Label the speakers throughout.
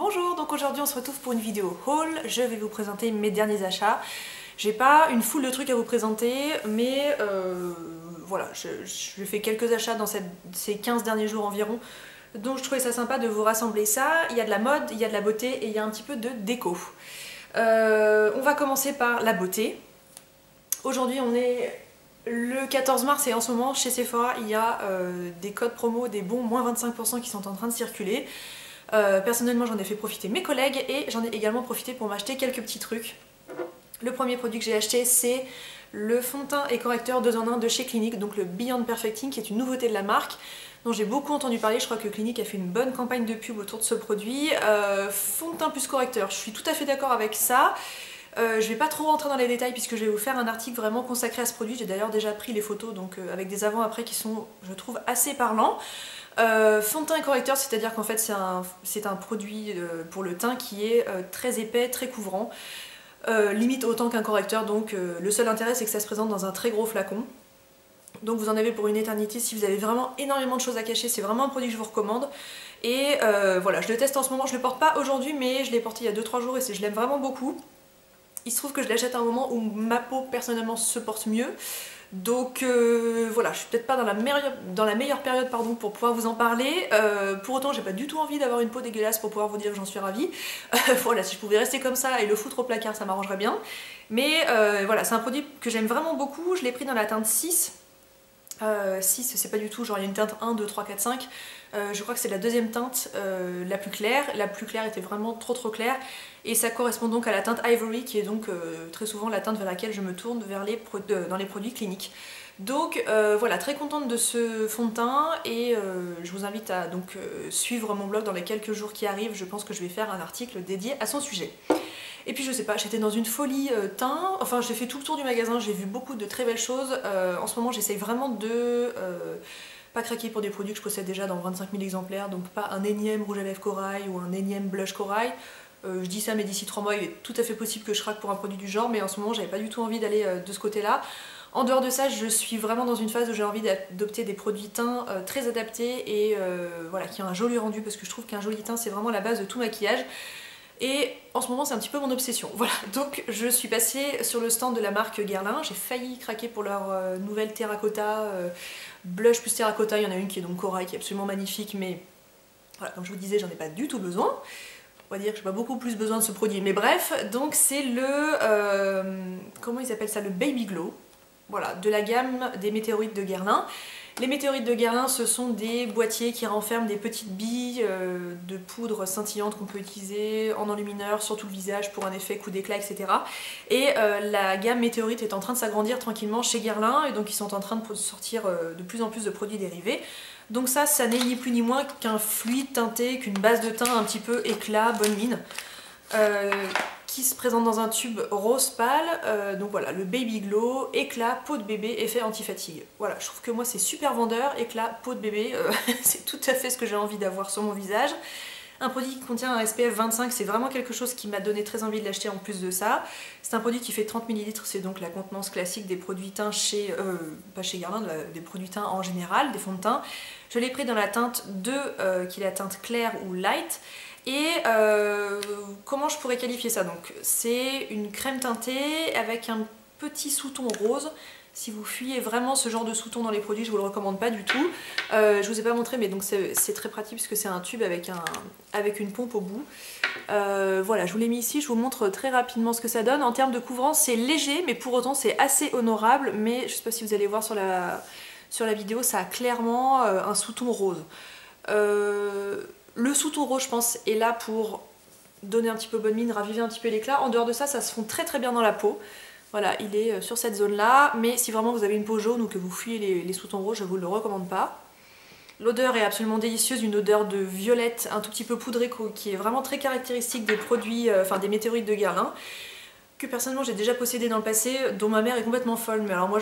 Speaker 1: Bonjour, donc aujourd'hui on se retrouve pour une vidéo haul. Je vais vous présenter mes derniers achats. J'ai pas une foule de trucs à vous présenter, mais voilà, je fais quelques achats dans ces 15 derniers jours environ. Donc je trouvais ça sympa de vous rassembler ça. Il y a de la mode, il y a de la beauté et il y a un petit peu de déco. On va commencer par la beauté. Aujourd'hui on est le 14 mars et en ce moment chez Sephora il y a des codes promo, des bons moins 25% qui sont en train de circuler. Personnellement j'en ai fait profiter mes collègues et j'en ai également profité pour m'acheter quelques petits trucs. Le premier produit que j'ai acheté c'est le fond de teint et correcteur 2 en 1 de chez Clinique, donc le Beyond Perfecting qui est une nouveauté de la marque dont j'ai beaucoup entendu parler. Je crois que Clinique a fait une bonne campagne de pub autour de ce produit. Fond de teint plus correcteur, je suis tout à fait d'accord avec ça. Je vais pas trop rentrer dans les détails puisque je vais vous faire un article vraiment consacré à ce produit. J'ai d'ailleurs déjà pris les photos donc avec des avant-après qui sont, je trouve, assez parlants. Fond de teint et correcteur, c'est-à-dire qu'en fait c'est un produit pour le teint qui est très épais, très couvrant, limite autant qu'un correcteur, donc le seul intérêt c'est que ça se présente dans un très gros flacon. Donc vous en avez pour une éternité si vous avez vraiment énormément de choses à cacher, c'est vraiment un produit que je vous recommande. Et voilà, je le teste en ce moment, je le porte pas aujourd'hui mais je l'ai porté il y a 2-3 jours et je l'aime vraiment beaucoup. Il se trouve que je l'achète à un moment où ma peau personnellement se porte mieux. Donc voilà, je suis peut-être pas dans la meilleure période pour pouvoir vous en parler. Pour autant, j'ai pas du tout envie d'avoir une peau dégueulasse pour pouvoir vous dire que j'en suis ravie. Voilà, si je pouvais rester comme ça et le foutre au placard, ça m'arrangerait bien. Mais voilà, c'est un produit que j'aime vraiment beaucoup. Je l'ai pris dans la teinte 6. 6 c'est pas du tout, genre il y a une teinte 1, 2, 3, 4, 5. Je crois que c'est la deuxième teinte la plus claire. La plus claire était vraiment trop claire. Et ça correspond donc à la teinte Ivory qui est donc très souvent la teinte vers laquelle je me tourne dans les produits Clinique. Donc voilà, très contente de ce fond de teint et je vous invite à donc suivre mon blog dans les quelques jours qui arrivent. Je pense que je vais faire un article dédié à son sujet. Et puis je sais pas, j'étais dans une folie teint, enfin j'ai fait tout le tour du magasin, j'ai vu beaucoup de très belles choses. En ce moment j'essaye vraiment de pas craquer pour des produits que je possède déjà dans 25 000 exemplaires, donc pas un énième rouge à lèvres corail ou un énième blush corail. Je dis ça mais d'ici 3 mois il est tout à fait possible que je craque pour un produit du genre, mais en ce moment j'avais pas du tout envie d'aller de ce côté là. En dehors de ça, je suis vraiment dans une phase où j'ai envie d'adopter des produits teints très adaptés et voilà, qui ont un joli rendu, parce que je trouve qu'un joli teint c'est vraiment la base de tout maquillage. Et en ce moment c'est un petit peu mon obsession. Voilà, donc je suis passée sur le stand de la marque Guerlain. J'ai failli craquer pour leur nouvelle terracotta, blush plus terracotta. Il y en a une qui est donc corail, qui est absolument magnifique, mais voilà, comme je vous disais, j'en ai pas du tout besoin. On va dire que j'ai pas beaucoup plus besoin de ce produit, mais bref, donc c'est le... comment ils appellent ça? Le Baby Glow. Voilà, de la gamme des météorites de Guerlain. Les météorites de Guerlain, ce sont des boîtiers qui renferment des petites billes de poudre scintillante qu'on peut utiliser en enlumineur sur tout le visage pour un effet coup d'éclat, etc. Et la gamme météorite est en train de s'agrandir tranquillement chez Guerlain, et donc ils sont en train de sortir de plus en plus de produits dérivés. Donc ça n'est ni plus ni moins qu'un fluide teinté, qu'une base de teint un petit peu éclat, bonne mine. Qui se présente dans un tube rose pâle, donc voilà, le Baby Glow, éclat, peau de bébé, effet anti-fatigue. Voilà, je trouve que moi c'est super vendeur, éclat, peau de bébé, c'est tout à fait ce que j'ai envie d'avoir sur mon visage. Un produit qui contient un SPF 25, c'est vraiment quelque chose qui m'a donné très envie de l'acheter en plus de ça. C'est un produit qui fait 30 ml, c'est donc la contenance classique des produits teints chez... pas chez Guerlain, des produits teints en général, des fonds de teint. Je l'ai pris dans la teinte 2, qui est la teinte claire ou light. Et comment je pourrais qualifier ça? Donc c'est une crème teintée avec un petit sous-ton rose. Si vous fuyez vraiment ce genre de sous-ton dans les produits, je vous le recommande pas du tout. Je vous ai pas montré, mais donc c'est très pratique puisque c'est un tube avec une pompe au bout. Voilà, je vous l'ai mis ici, je vous montre très rapidement ce que ça donne. En termes de couvrance, c'est léger, mais pour autant c'est assez honorable. Mais je sais pas si vous allez voir sur la vidéo, ça a clairement un sous-ton rose. Le sous-ton rose, je pense, est là pour donner un petit peu bonne mine, raviver un petit peu l'éclat. En dehors de ça, ça se fond très bien dans la peau. Voilà, il est sur cette zone-là. Mais si vraiment vous avez une peau jaune ou que vous fuyez les sous-tons roses, je vous le recommande pas. L'odeur est absolument délicieuse, une odeur de violette un tout petit peu poudrée qui est vraiment très caractéristique des produits, enfin des météorites de Guerlain, que personnellement j'ai déjà possédé dans le passé, dont ma mère est complètement folle. Mais alors moi,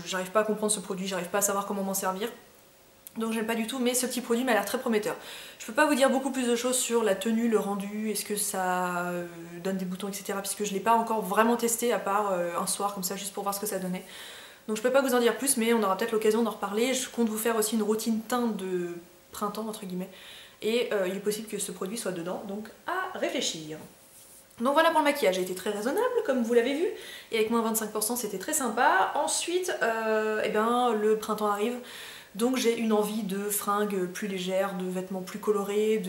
Speaker 1: j'arrive pas à comprendre ce produit, j'arrive pas à savoir comment m'en servir. Donc j'aime pas du tout, mais ce petit produit m'a l'air très prometteur. Je peux pas vous dire beaucoup plus de choses sur la tenue, le rendu, est-ce que ça donne des boutons, etc. puisque je l'ai pas encore vraiment testé à part un soir comme ça juste pour voir ce que ça donnait. Donc je peux pas vous en dire plus, mais on aura peut-être l'occasion d'en reparler. Je compte vous faire aussi une routine teint de printemps entre guillemets et il est possible que ce produit soit dedans, donc à réfléchir. Donc voilà pour le maquillage, j'ai été très raisonnable comme vous l'avez vu, et avec moins 25% c'était très sympa. Ensuite, eh ben, le printemps arrive, donc j'ai une envie de fringues plus légères, de vêtements plus colorés,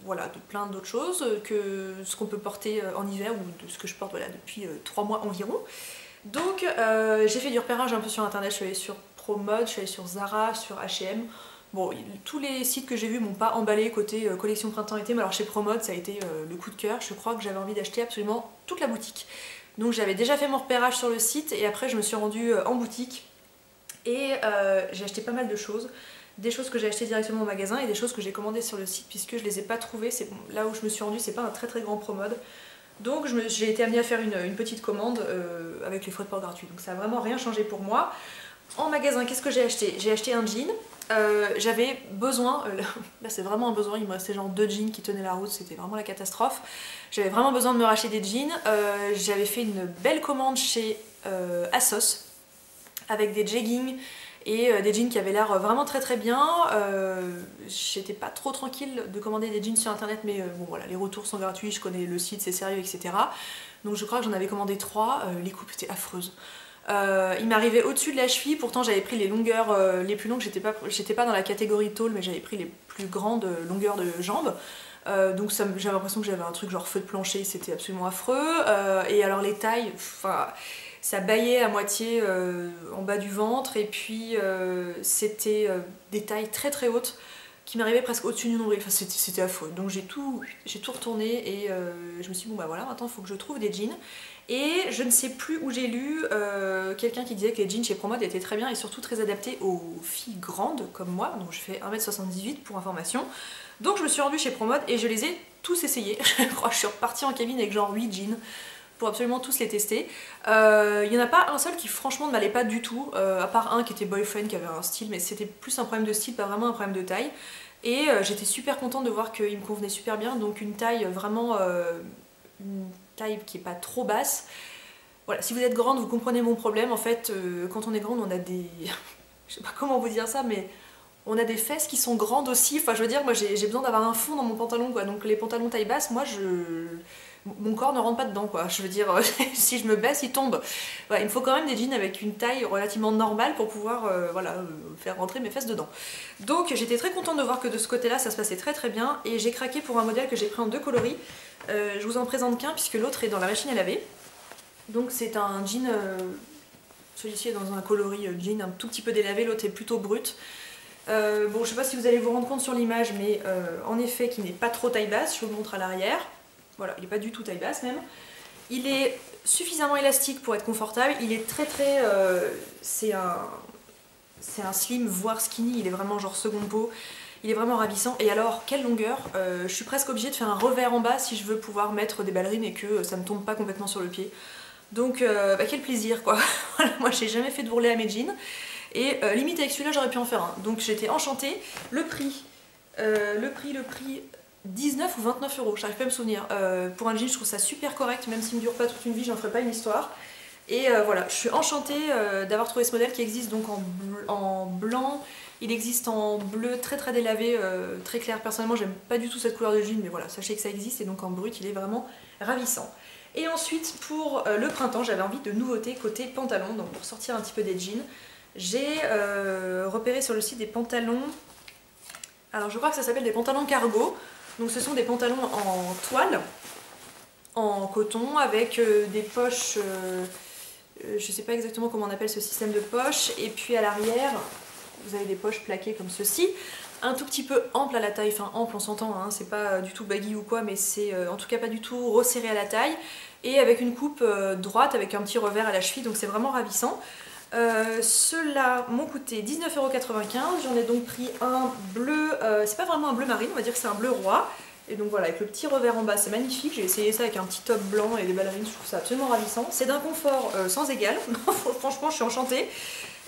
Speaker 1: voilà, de plein d'autres choses que ce qu'on peut porter en hiver, ou de ce que je porte voilà, depuis 3 mois environ. Donc j'ai fait du repérage un peu sur internet, je suis allée sur ProMode, je suis allée sur Zara, sur H&M. Bon, tous les sites que j'ai vus m'ont pas emballé côté collection printemps-été, mais alors chez ProMode ça a été le coup de cœur. Je crois que j'avais envie d'acheter absolument toute la boutique. Donc j'avais déjà fait mon repérage sur le site et après je me suis rendue en boutique et j'ai acheté pas mal de choses. Des choses que j'ai achetées directement au magasin et des choses que j'ai commandées sur le site puisque je les ai pas trouvées. Là où je me suis rendue, c'est pas un très grand ProMode. Donc j'ai été amenée à faire une petite commande avec les frais de port gratuits. Donc ça a vraiment rien changé pour moi. En magasin, qu'est-ce que j'ai acheté? J'ai acheté un jean. J'avais besoin, là c'est vraiment un besoin, il me restait genre 2 jeans qui tenaient la route, c'était vraiment la catastrophe. J'avais vraiment besoin de me racheter des jeans. J'avais fait une belle commande chez ASOS avec des jeggings et des jeans qui avaient l'air vraiment très bien. J'étais pas trop tranquille de commander des jeans sur internet, mais bon voilà, les retours sont gratuits, je connais le site, c'est sérieux, etc. Donc je crois que j'en avais commandé 3, les coupes étaient affreuses. Il m'arrivait au-dessus de la cheville, pourtant j'avais pris les longueurs les plus longues, j'étais pas dans la catégorie tall, mais j'avais pris les plus grandes longueurs de jambes. Donc j'avais l'impression que j'avais un truc genre feu de plancher, c'était absolument affreux. Et alors les tailles, enfin, ça bâillait à moitié en bas du ventre, et puis c'était des tailles très hautes qui m'arrivaient presque au-dessus du nombril, enfin, c'était affreux. Donc j'ai tout retourné et je me suis dit bon bah voilà, maintenant il faut que je trouve des jeans. Et je ne sais plus où j'ai lu quelqu'un qui disait que les jeans chez ProMode étaient très bien et surtout très adaptés aux filles grandes comme moi, donc je fais 1m78 pour information. Donc je me suis rendue chez ProMode et je les ai tous essayés. Je crois que je suis repartie en cabine avec genre 8 jeans pour absolument tous les tester. Il n'y en a pas un seul qui franchement ne m'allait pas du tout, à part un qui était boyfriend, qui avait un style, mais c'était plus un problème de style, pas vraiment un problème de taille. Et j'étais super contente de voir qu'il me convenait super bien, donc une taille vraiment... une taille qui est pas trop basse. Voilà, si vous êtes grande, vous comprenez mon problème. En fait, quand on est grande, on a des... je sais pas comment vous dire ça, mais on a des fesses qui sont grandes aussi. Enfin, je veux dire, moi j'ai besoin d'avoir un fond dans mon pantalon, quoi. Donc les pantalons taille basse, moi mon corps ne rentre pas dedans, quoi. Je veux dire, si je me baisse, il tombe. Voilà, il me faut quand même des jeans avec une taille relativement normale pour pouvoir voilà, faire rentrer mes fesses dedans. Donc j'étais très contente de voir que de ce côté-là, ça se passait très bien. Et j'ai craqué pour un modèle que j'ai pris en 2 coloris. Je vous en présente qu'un puisque l'autre est dans la machine à laver. Donc c'est un jean, celui-ci est dans un coloris jean un tout petit peu délavé, l'autre est plutôt brut. Bon, je sais pas si vous allez vous rendre compte sur l'image, mais en effet qui n'est pas trop taille basse, je vous le montre à l'arrière. Voilà, il n'est pas du tout taille basse même. Il est suffisamment élastique pour être confortable, il est très c'est un slim voire skinny, il est vraiment genre seconde peau. Il est vraiment ravissant. Et alors, quelle longueur, je suis presque obligée de faire un revers en bas si je veux pouvoir mettre des ballerines et que ça ne tombe pas complètement sur le pied. Donc, bah, quel plaisir quoi. Voilà, moi j'ai jamais fait de bourrelet à mes jeans. Et limite avec celui-là j'aurais pu en faire un. Donc j'étais enchantée. Le prix 19 ou 29 euros, j'arrive pas à me souvenir. Pour un jean je trouve ça super correct, même s'il ne dure pas toute une vie, j'en ferai pas une histoire. Et voilà, je suis enchantée d'avoir trouvé ce modèle qui existe donc en blanc. Il existe en bleu très délavé, très clair. Personnellement j'aime pas du tout cette couleur de jean, mais voilà, sachez que ça existe. Et donc en brut il est vraiment ravissant. Et ensuite pour le printemps j'avais envie de nouveautés côté pantalon. Donc pour sortir un petit peu des jeans, j'ai repéré sur le site des pantalons. Alors je crois que ça s'appelle des pantalons cargo. Donc ce sont des pantalons en toile, en coton, avec des poches, je sais pas exactement comment on appelle ce système de poches. Et puis à l'arrière vous avez des poches plaquées comme ceci, un tout petit peu ample à la taille, enfin ample on s'entend, hein, c'est pas du tout baggy ou quoi, mais c'est en tout cas pas du tout resserré à la taille, et avec une coupe droite avec un petit revers à la cheville, donc c'est vraiment ravissant. Ceux-là m'ont coûté 19,95 €, j'en ai donc pris un bleu, c'est pas vraiment un bleu marine, on va dire que c'est un bleu roi, et donc voilà, avec le petit revers en bas, c'est magnifique. J'ai essayé ça avec un petit top blanc et des ballerines, je trouve ça absolument ravissant. C'est d'un confort sans égal, franchement je suis enchantée.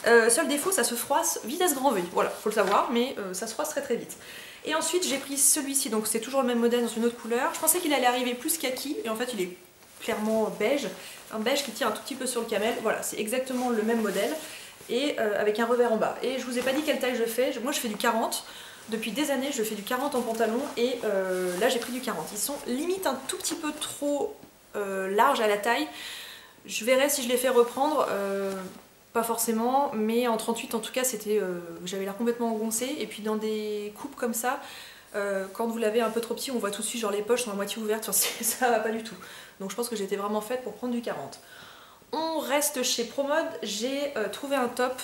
Speaker 1: Seul défaut, ça se froisse vitesse grand V, voilà, faut le savoir, mais ça se froisse très vite. Et ensuite j'ai pris celui-ci, donc c'est toujours le même modèle dans une autre couleur. Je pensais qu'il allait arriver plus kaki, et en fait il est clairement beige, un beige qui tire un tout petit peu sur le camel. Voilà, c'est exactement le même modèle, et avec un revers en bas. Et je vous ai pas dit quelle taille je fais, moi je fais du 40, Depuis des années, je fais du 40 en pantalon et là j'ai pris du 40. Ils sont limite un tout petit peu trop larges à la taille. Je verrai si je les fais reprendre, pas forcément, mais en 38 en tout cas j'avais l'air complètement engoncée. Et puis dans des coupes comme ça, quand vous l'avez un peu trop petit, on voit tout de suite genre les poches sont à moitié ouvertes, enfin, ça va pas du tout. Donc je pense que j'étais vraiment faite pour prendre du 40. On reste chez Promode, j'ai trouvé un top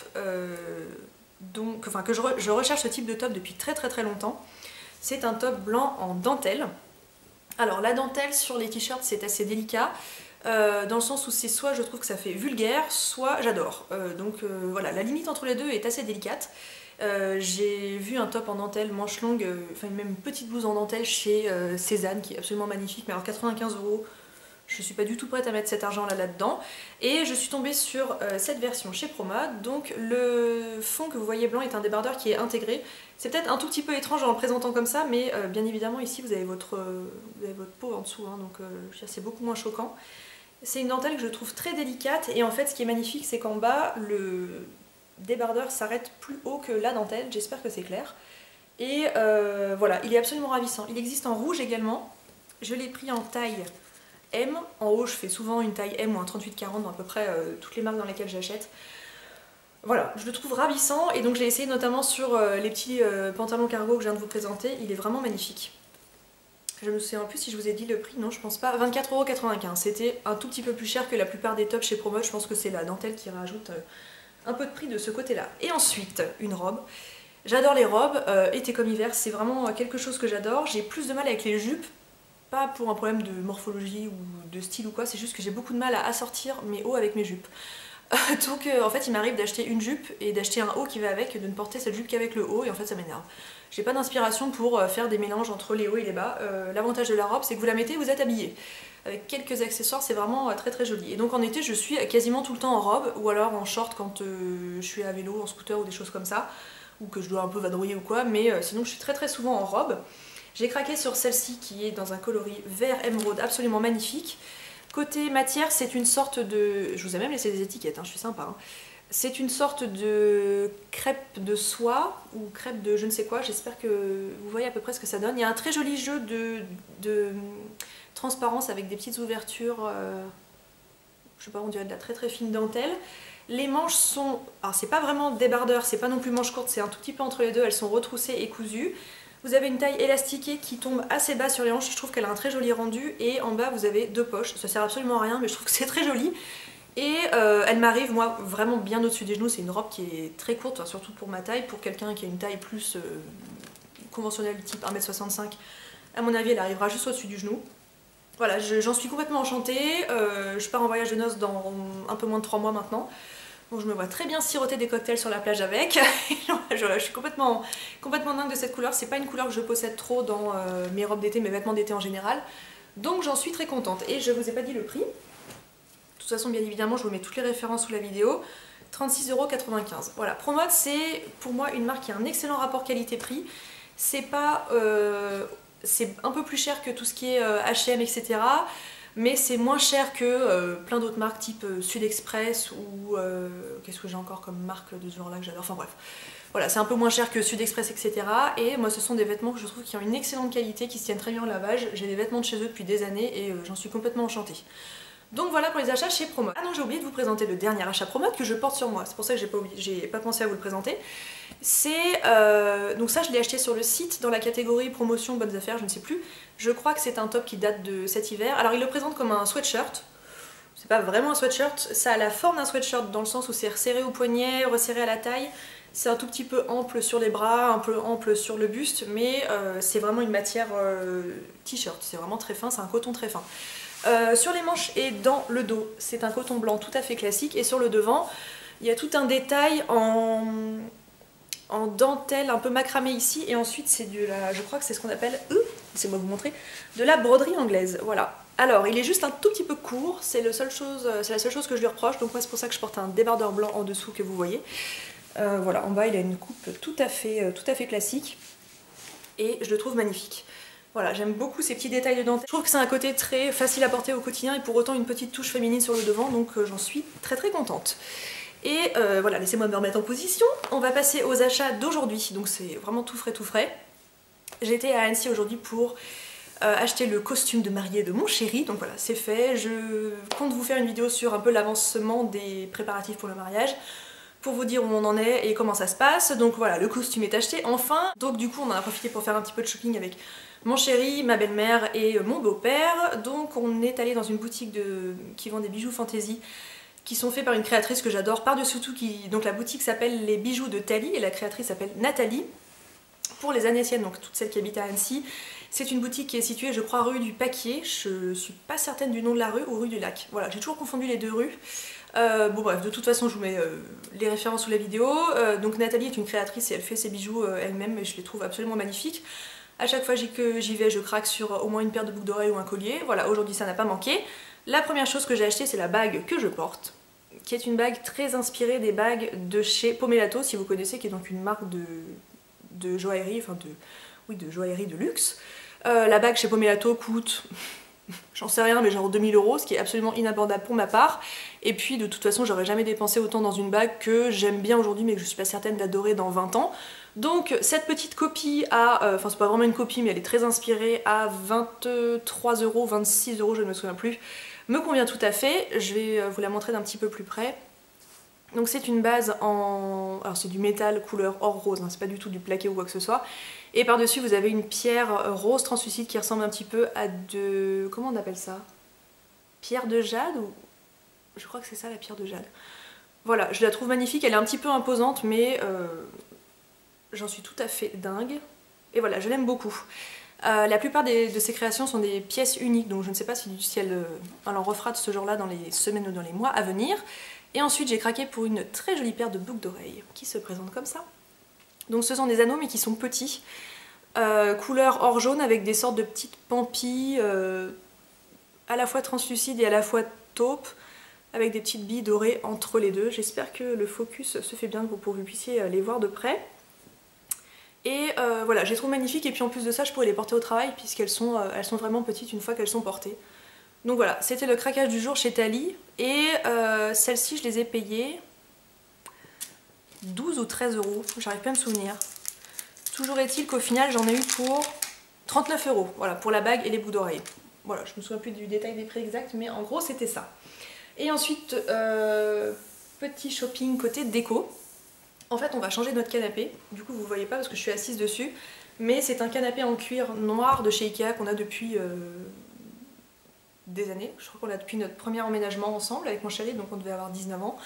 Speaker 1: que je recherche ce type de top depuis très longtemps. C'est un top blanc en dentelle. Alors la dentelle sur les t-shirts c'est assez délicat, dans le sens où c'est soit je trouve que ça fait vulgaire, soit j'adore. Voilà, la limite entre les deux est assez délicate. J'ai vu un top en dentelle manche longue, enfin même une petite blouse en dentelle chez Cézanne qui est absolument magnifique, mais alors 95 €. Je suis pas du tout prête à mettre cet argent là-dedans. Et je suis tombée sur cette version chez Promode. Donc le fond que vous voyez blanc est un débardeur qui est intégré. C'est peut-être un tout petit peu étrange en le présentant comme ça, mais bien évidemment ici vous avez votre peau en dessous, hein, donc c'est beaucoup moins choquant. C'est une dentelle que je trouve très délicate et en fait ce qui est magnifique c'est qu'en bas le débardeur s'arrête plus haut que la dentelle, j'espère que c'est clair. Et voilà, il est absolument ravissant. Il existe en rouge également. Je l'ai pris en taille M. En haut, je fais souvent une taille M ou un 38-40 dans à peu près toutes les marques dans lesquelles j'achète. Voilà, je le trouve ravissant et donc j'ai essayé notamment sur les petits pantalons cargo que je viens de vous présenter. Il est vraiment magnifique. Je me souviens plus si je vous ai dit le prix, non je pense pas. 24,95 €. C'était un tout petit peu plus cher que la plupart des tops chez Promode. Je pense que c'est la dentelle qui rajoute un peu de prix de ce côté-là. Et ensuite, une robe. J'adore les robes, été comme hiver, c'est vraiment quelque chose que j'adore. J'ai plus de mal avec les jupes. Pas pour un problème de morphologie ou de style ou quoi, c'est juste que j'ai beaucoup de mal à assortir mes hauts avec mes jupes. Donc en fait il m'arrive d'acheter une jupe et d'acheter un haut qui va avec, et de ne porter cette jupe qu'avec le haut, et en fait ça m'énerve. J'ai pas d'inspiration pour faire des mélanges entre les hauts et les bas. L'avantage de la robe c'est que vous la mettez, vous êtes habillé. Avec quelques accessoires c'est vraiment très joli. Et donc en été je suis quasiment tout le temps en robe, ou alors en short quand je suis à vélo, en scooter ou des choses comme ça, ou que je dois un peu vadrouiller ou quoi, mais sinon je suis très souvent en robe. J'ai craqué sur celle-ci qui est dans un coloris vert émeraude absolument magnifique. Côté matière, c'est une sorte de... Je vous ai même laissé des étiquettes, hein, je suis sympa. Hein. C'est une sorte de crêpe de soie ou crêpe de je ne sais quoi. J'espère que vous voyez à peu près ce que ça donne. Il y a un très joli jeu de transparence avec des petites ouvertures. Je sais pas, on dirait de la très fine dentelle. Les manches sont... Alors c'est pas vraiment débardeur, c'est pas non plus manche courte, c'est un tout petit peu entre les deux. Elles sont retroussées et cousues. Vous avez une taille élastiquée qui tombe assez bas sur les hanches, je trouve qu'elle a un très joli rendu, et en bas vous avez deux poches, ça sert absolument à rien mais je trouve que c'est très joli. Et elle m'arrive moi vraiment bien au-dessus des genoux, c'est une robe qui est très courte, enfin, surtout pour ma taille, pour quelqu'un qui a une taille plus conventionnelle type 1,65 m, à mon avis elle arrivera juste au-dessus du genou. Voilà, j'en suis complètement enchantée, je pars en voyage de noces dans un peu moins de 3 mois maintenant. Donc je me vois très bien siroter des cocktails sur la plage avec. Je suis complètement dingue de cette couleur. C'est pas une couleur que je possède trop dans mes robes d'été, mes vêtements d'été en général. Donc j'en suis très contente. Et je vous ai pas dit le prix. De toute façon, bien évidemment, je vous mets toutes les références sous la vidéo. 36,95 €. Voilà, Promode, c'est pour moi une marque qui a un excellent rapport qualité-prix. C'est pas... c'est un peu plus cher que tout ce qui est H&M, etc. Mais c'est moins cher que plein d'autres marques type Sud Express ou qu'est-ce que j'ai encore comme marque de ce genre là que j'adore, enfin bref. Voilà, c'est un peu moins cher que Sud Express, etc. Et moi ce sont des vêtements que je trouve qui ont une excellente qualité, qui se tiennent très bien au lavage. J'ai des vêtements de chez eux depuis des années et j'en suis complètement enchantée. Donc voilà pour les achats chez Promode. Ah non, j'ai oublié de vous présenter le dernier achat Promode que je porte sur moi, c'est pour ça que j'ai pas pensé à vous le présenter. C'est... donc ça je l'ai acheté sur le site dans la catégorie promotion bonnes affaires, je ne sais plus. Je crois que c'est un top qui date de cet hiver. Alors il le présente comme un sweatshirt. C'est pas vraiment un sweatshirt, ça a la forme d'un sweatshirt dans le sens où c'est resserré au poignet, resserré à la taille. C'est un tout petit peu ample sur les bras, un peu ample sur le buste, mais c'est vraiment une matière t-shirt. C'est vraiment très fin, c'est un coton très fin. Sur les manches et dans le dos, c'est un coton blanc tout à fait classique. Et sur le devant, il y a tout un détail en dentelle un peu macramé ici, et ensuite c'est de la, je crois que c'est ce qu'on appelle, laissez-moi vous montrer, de la broderie anglaise, voilà. Alors il est juste un tout petit peu court, c'est la seule chose que je lui reproche, donc moi c'est pour ça que je porte un débardeur blanc en dessous que vous voyez. Voilà, en bas il a une coupe tout à fait classique, et je le trouve magnifique. Voilà, j'aime beaucoup ces petits détails de dentelle. Je trouve que c'est un côté très facile à porter au quotidien, et pour autant une petite touche féminine sur le devant, donc j'en suis très contente. Et voilà, laissez-moi me remettre en position. On va passer aux achats d'aujourd'hui, donc c'est vraiment tout frais tout frais. J'étais à Annecy aujourd'hui pour acheter le costume de mariée de mon chéri, donc voilà, c'est fait. Je compte vous faire une vidéo sur un peu l'avancement des préparatifs pour le mariage, pour vous dire où on en est et comment ça se passe. Donc voilà, le costume est acheté enfin. Donc du coup on en a profité pour faire un petit peu de shopping avec mon chéri, ma belle-mère et mon beau-père. Donc on est allé dans une boutique qui vend des bijoux fantasy qui sont faits par une créatrice que j'adore par-dessus tout. Donc la boutique s'appelle Les Bijoux de Thalie et la créatrice s'appelle Nathalie. Pour les Annéciennes, donc toutes celles qui habitent à Annecy, c'est une boutique qui est située, je crois, rue du Paquier. Je suis pas certaine du nom de la rue, ou rue du Lac. Voilà, j'ai toujours confondu les deux rues. Bon bref, de toute façon je vous mets les références sous la vidéo. Donc Nathalie est une créatrice et elle fait ses bijoux elle-même et je les trouve absolument magnifiques. À chaque fois que j'y vais, je craque sur au moins une paire de boucles d'oreilles ou un collier. Voilà, aujourd'hui ça n'a pas manqué. La première chose que j'ai achetée, c'est la bague que je porte, qui est une bague très inspirée des bagues de chez Pomellato, si vous connaissez, qui est donc une marque de joaillerie, enfin de joaillerie de luxe. La bague chez Pomellato coûte, j'en sais rien, mais genre 2000 €, ce qui est absolument inabordable pour ma part. Et puis de toute façon, j'aurais jamais dépensé autant dans une bague que j'aime bien aujourd'hui, mais que je suis pas certaine d'adorer dans 20 ans. Donc cette petite copie enfin c'est pas vraiment une copie, mais elle est très inspirée, à 23 €, 26 €, je ne me souviens plus, me convient tout à fait. Je vais vous la montrer d'un petit peu plus près. Donc c'est une base en... alors c'est du métal couleur or rose, hein, c'est pas du tout du plaqué ou quoi que ce soit. Et par-dessus vous avez une pierre rose translucide qui ressemble un petit peu à de... comment on appelle ça? Pierre de jade ou... je crois que c'est ça, la pierre de jade. Voilà, je la trouve magnifique, elle est un petit peu imposante, mais j'en suis tout à fait dingue. Et voilà, je l'aime beaucoup. La plupart de ses créations sont des pièces uniques, donc je ne sais pas si elle en refera de ce genre-là dans les semaines ou dans les mois à venir. Et ensuite j'ai craqué pour une très jolie paire de boucles d'oreilles qui se présentent comme ça. Donc ce sont des anneaux mais qui sont petits, couleur or jaune avec des sortes de petites pampilles à la fois translucides et à la fois taupe, avec des petites billes dorées entre les deux. J'espère que le focus se fait bien pour que vous puissiez les voir de près. Et voilà, je les trouve magnifiques et puis en plus de ça je pourrais les porter au travail puisqu'elles sont, elles sont vraiment petites une fois qu'elles sont portées. Donc voilà, c'était le craquage du jour chez Thalie et celles-ci je les ai payées 12 ou 13 €, j'arrive pas à me souvenir. Toujours est-il qu'au final j'en ai eu pour 39 €, voilà, pour la bague et les boucles d'oreilles. Voilà, je me souviens plus du détail des prix exacts mais en gros c'était ça. Et ensuite, petit shopping côté déco. En fait on va changer notre canapé, du coup vous voyez pas parce que je suis assise dessus, mais c'est un canapé en cuir noir de chez Ikea qu'on a depuis des années. Je crois qu'on l'a depuis notre premier emménagement ensemble avec mon chéri, donc on devait avoir 19 ans.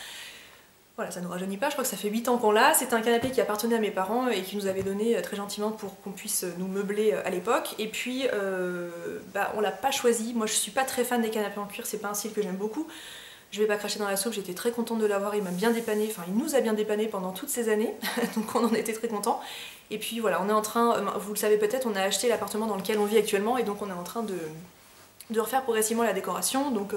Speaker 1: Voilà, ça nous rajeunit pas, je crois que ça fait 8 ans qu'on l'a. C'est un canapé qui appartenait à mes parents et qui nous avait donné très gentiment pour qu'on puisse nous meubler à l'époque. Et puis on l'a pas choisi. Moi je suis pas très fan des canapés en cuir, c'est pas un style que j'aime beaucoup. Je vais pas cracher dans la soupe, j'étais très contente de l'avoir, il m'a bien dépanné, enfin il nous a bien dépanné pendant toutes ces années, donc on en était très contents. Et puis voilà, on est en train, vous le savez peut-être, on a acheté l'appartement dans lequel on vit actuellement et donc on est en train de refaire progressivement la décoration. Donc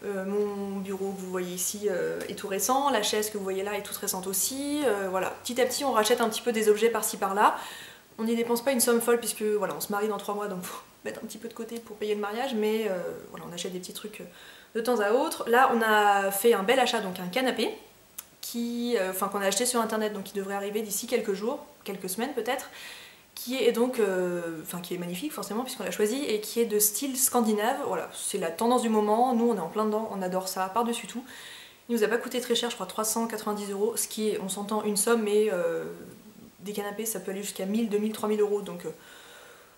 Speaker 1: mon bureau que vous voyez ici est tout récent, la chaise que vous voyez là est toute récente aussi. Voilà, petit à petit on rachète un petit peu des objets par-ci par-là. On n'y dépense pas une somme folle puisque voilà, on se marie dans 3 mois donc faut mettre un petit peu de côté pour payer le mariage, mais voilà, on achète des petits trucs de temps à autre. Là on a fait un bel achat, donc un canapé qu'on a acheté sur internet, donc qui devrait arriver d'ici quelques jours, quelques semaines peut-être, qui est donc qui est magnifique forcément puisqu'on l'a choisi et qui est de style scandinave. Voilà, c'est la tendance du moment, nous on est en plein dedans, on adore ça par-dessus tout. Il nous a pas coûté très cher, je crois 390 €, ce qui est, on s'entend, une somme, mais des canapés ça peut aller jusqu'à 1000, 2000, 3000 €, donc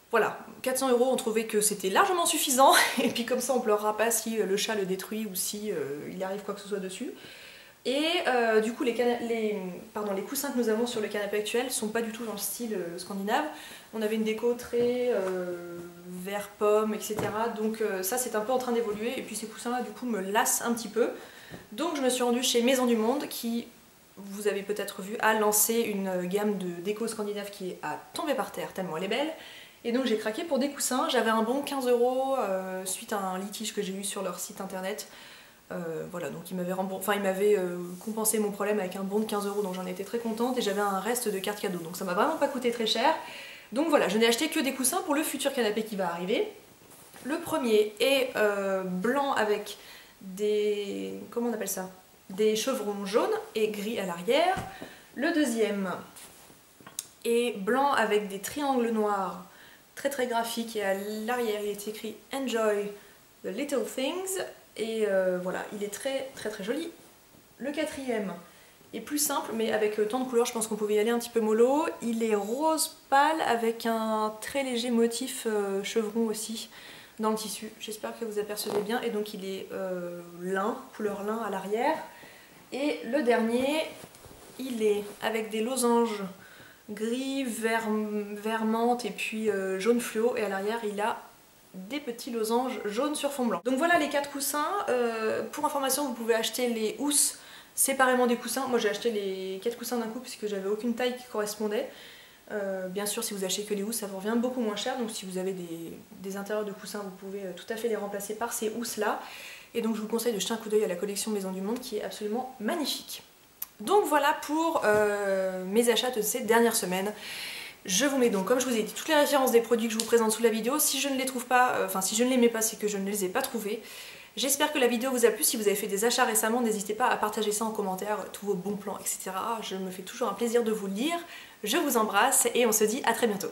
Speaker 1: voilà, 400 €, on trouvait que c'était largement suffisant, et puis comme ça on pleurera pas si le chat le détruit ou si il arrive quoi que ce soit dessus. Et du coup les coussins que nous avons sur le canapé actuel sont pas du tout dans le style scandinave. On avait une déco très vert pomme, etc. Donc ça c'est un peu en train d'évoluer, et puis ces coussins là du coup me lassent un petit peu. Donc je me suis rendue chez Maison du Monde qui, vous avez peut-être vu, a lancé une gamme de déco scandinave qui est à tomber par terre tellement elle est belle. Et donc j'ai craqué pour des coussins, j'avais un bon 15 € suite à un litige que j'ai eu sur leur site internet. Voilà, donc il m'avait compensé mon problème avec un bon de 15 €, donc j'en étais très contente, et j'avais un reste de carte cadeau, donc ça m'a vraiment pas coûté très cher. Donc voilà, je n'ai acheté que des coussins pour le futur canapé qui va arriver. Le premier est blanc avec des... comment on appelle ça? des chevrons jaunes et gris à l'arrière. Le deuxième est blanc avec des triangles noirs très très graphiques et à l'arrière il est écrit Enjoy the little things et voilà, il est très très très joli. Le quatrième est plus simple mais avec tant de couleurs je pense qu'on pouvait y aller un petit peu mollo. Il est rose pâle avec un très léger motif chevron aussi dans le tissu. J'espère que vous apercevez bien et donc il est lin, couleur lin à l'arrière. Et le dernier, il est avec des losanges gris, vert menthe et puis jaune fluo et à l'arrière il a des petits losanges jaunes sur fond blanc. Donc voilà les 4 coussins. Pour information vous pouvez acheter les housses séparément des coussins. Moi j'ai acheté les 4 coussins d'un coup puisque j'avais aucune taille qui correspondait. Bien sûr si vous achetez que les housses ça vous revient beaucoup moins cher, donc si vous avez des intérieurs de coussins vous pouvez tout à fait les remplacer par ces housses là. Et donc je vous conseille de jeter un coup d'œil à la collection Maison du Monde qui est absolument magnifique. Donc voilà pour mes achats de ces dernières semaines. Je vous mets donc, comme je vous ai dit, toutes les références des produits que je vous présente sous la vidéo. Si je ne les trouve pas, enfin si je ne les mets pas, c'est que je ne les ai pas trouvés. J'espère que la vidéo vous a plu. Si vous avez fait des achats récemment, n'hésitez pas à partager ça en commentaire, tous vos bons plans, etc. Je me fais toujours un plaisir de vous lire. Je vous embrasse et on se dit à très bientôt.